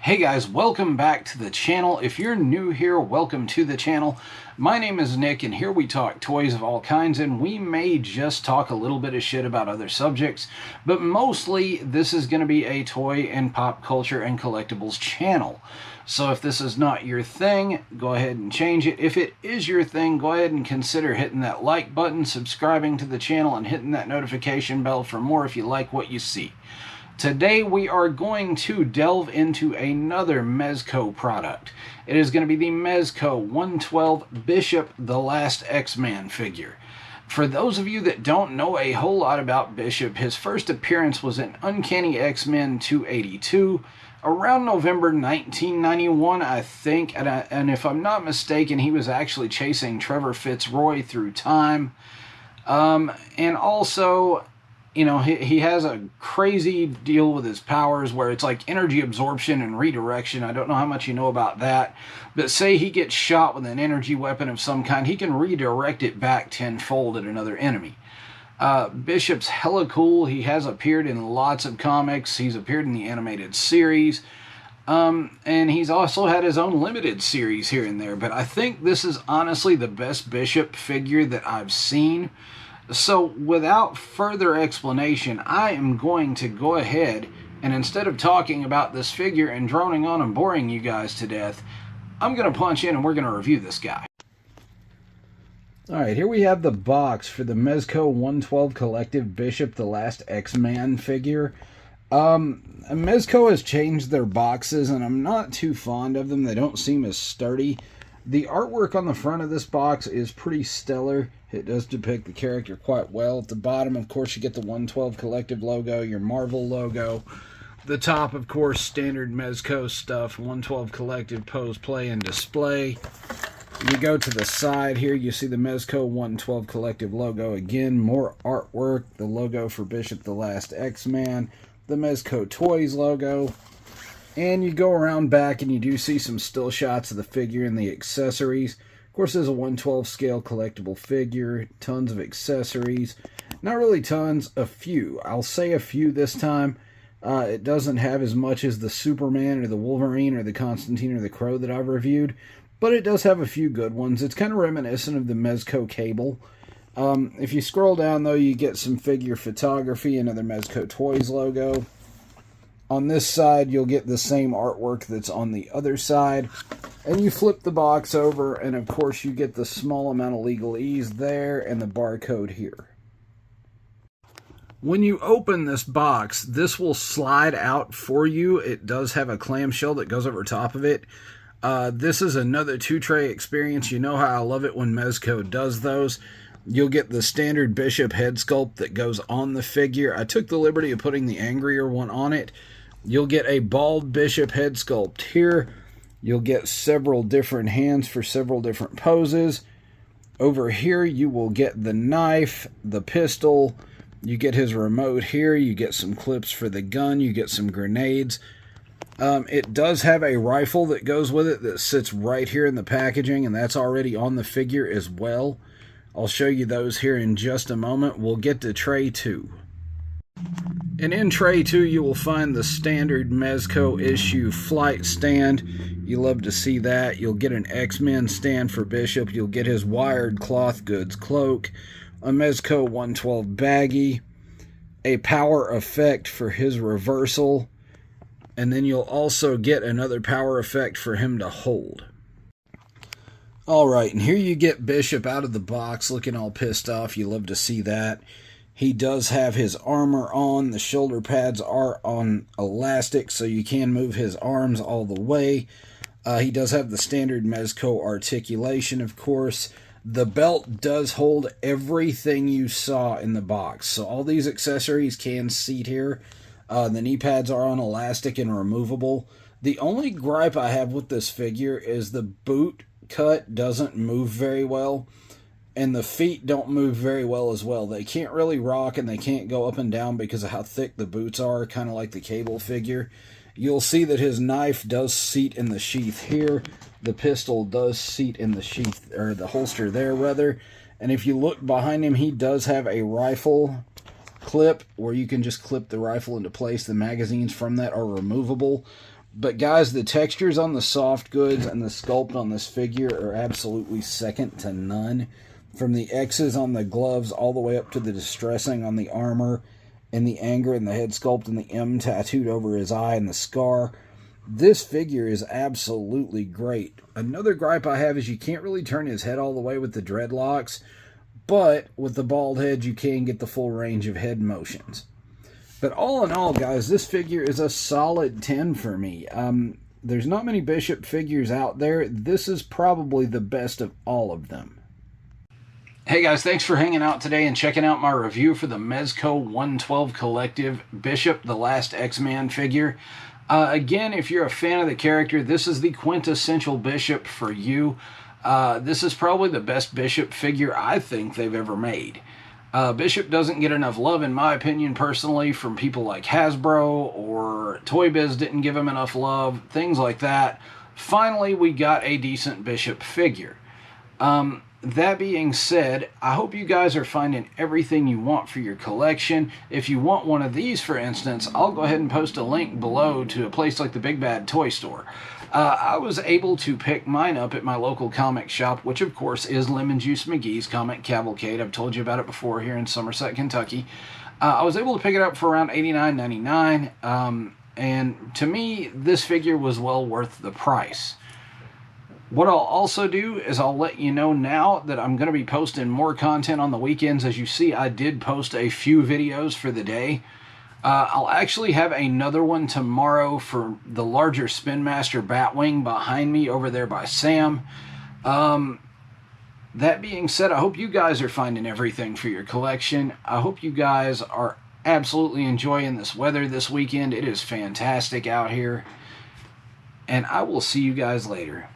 Hey guys, welcome back to the channel. If you're new here, welcome to the channel. My name is Nick, and here we talk toys of all kinds, and we may just talk a little bit of shit about other subjects, but mostly this is going to be a toy and pop culture and collectibles channel. So if this is not your thing, go ahead and change it. If it is your thing, go ahead and consider hitting that like button, subscribing to the channel, and hitting that notification bell for more if you like what you see. Today we are going to delve into another Mezco product. It is going to be the Mezco 112 Bishop the Last X-Men figure. For those of you that don't know a whole lot about Bishop, his first appearance was in Uncanny X-Men 282 around November 1991, I think, and if I'm not mistaken, he was actually chasing Trevor Fitzroy through time. And also, you know, he has a crazy deal with his powers where it's like energy absorption and redirection. I don't know how much you know about that, but say he gets shot with an energy weapon of some kind, he can redirect it back tenfold at another enemy. Bishop's hella cool. He has appeared in lots of comics. He's appeared in the animated series. And he's also had his own limited series here and there, but I think this is honestly the best Bishop figure that I've seen. So without further explanation, I am going to go ahead and instead of talking about this figure and droning on and boring you guys to death, I'm going to punch in and we're going to review this guy. Alright, here we have the box for the Mezco 112 Collective Bishop the Last X-Man figure. Mezco has changed their boxes and I'm not too fond of them. They don't seem as sturdy. The artwork on the front of this box is pretty stellar. It does depict the character quite well. At the bottom, of course, you get the 112 Collective logo, your Marvel logo. The top, of course, standard Mezco stuff, 112 Collective pose, play, and display. You go to the side here, you see the Mezco 112 Collective logo again. More artwork, the logo for Bishop the Last X-Man, the Mezco Toys logo. And you go around back and you do see some still shots of the figure and the accessories. Of course, there's a 112 scale collectible figure, tons of accessories. Not really tons, a few. I'll say a few this time. It doesn't have as much as the Superman or the Wolverine or the Constantine or the Crow that I've reviewed, but it does have a few good ones. It's kind of reminiscent of the Mezco cable. If you scroll down, though, you get some figure photography, another Mezco Toys logo. On this side, you'll get the same artwork that's on the other side. And you flip the box over, and of course you get the small amount of legalese there and the barcode here. When you open this box, this will slide out for you. It does have a clamshell that goes over top of it. This is another two-tray experience. You know how I love it when Mezco does those. You'll get the standard Bishop head sculpt that goes on the figure. I took the liberty of putting the angrier one on it. You'll get a bald Bishop head sculpt here. You'll get several different hands for several different poses. Over here you will get the knife, the pistol. You get his remote here. You get some clips for the gun. You get some grenades. It does have a rifle that goes with it that sits right here in the packaging, and that's already on the figure as well. I'll show you those here in just a moment. We'll get to tray 2. And in tray 2, you will find the standard Mezco issue flight stand. You love to see that. You'll get an X-Men stand for Bishop. You'll get his wired cloth goods cloak, a Mezco 112 baggie, a power effect for his reversal, and then you'll also get another power effect for him to hold. Alright, and here you get Bishop out of the box looking all pissed off. You love to see that. He does have his armor on. The shoulder pads are on elastic, so you can move his arms all the way. He does have the standard Mezco articulation, of course. The belt does hold everything you saw in the box. So all these accessories can seat here. The knee pads are on elastic and removable. The only gripe I have with this figure is the boot cut doesn't move very well. And the feet don't move very well as well. They can't really rock and they can't go up and down because of how thick the boots are, kind of like the cable figure. You'll see that his knife does seat in the sheath here. The pistol does seat in the sheath, or the holster there, rather. And if you look behind him, he does have a rifle clip where you can just clip the rifle into place. The magazines from that are removable. But guys, the textures on the soft goods and the sculpt on this figure are absolutely second to none. From the X's on the gloves all the way up to the distressing on the armor and the anger and the head sculpt and the M tattooed over his eye and the scar. This figure is absolutely great. Another gripe I have is you can't really turn his head all the way with the dreadlocks, but with the bald head you can get the full range of head motions. But all in all, guys, this figure is a solid 10 for me. There's not many Bishop figures out there. This is probably the best of all of them. Hey guys, thanks for hanging out today and checking out my review for the Mezco 112 Collective Bishop, the last X-Men figure. Again, if you're a fan of the character, this is the quintessential Bishop for you. This is probably the best Bishop figure I think they've ever made. Bishop doesn't get enough love, in my opinion, personally, from people like Hasbro, or Toy Biz didn't give him enough love, things like that. Finally, we got a decent Bishop figure. That being said, I hope you guys are finding everything you want for your collection. If you want one of these, for instance, I'll go ahead and post a link below to a place like the Big Bad Toy Store. I was able to pick mine up at my local comic shop, which of course is Lemon Juice McGee's Comic Cavalcade. I've told you about it before here in Somerset, Kentucky. I was able to pick it up for around $89.99, and to me, this figure was well worth the price. What I'll also do is I'll let you know now that I'm going to be posting more content on the weekends. As you see, I did post a few videos for the day. I'll actually have another one tomorrow for the larger Spin Master Batwing behind me over there by Sam. That being said, I hope you guys are finding everything for your collection. I hope you guys are absolutely enjoying this weather this weekend. It is fantastic out here. And I will see you guys later.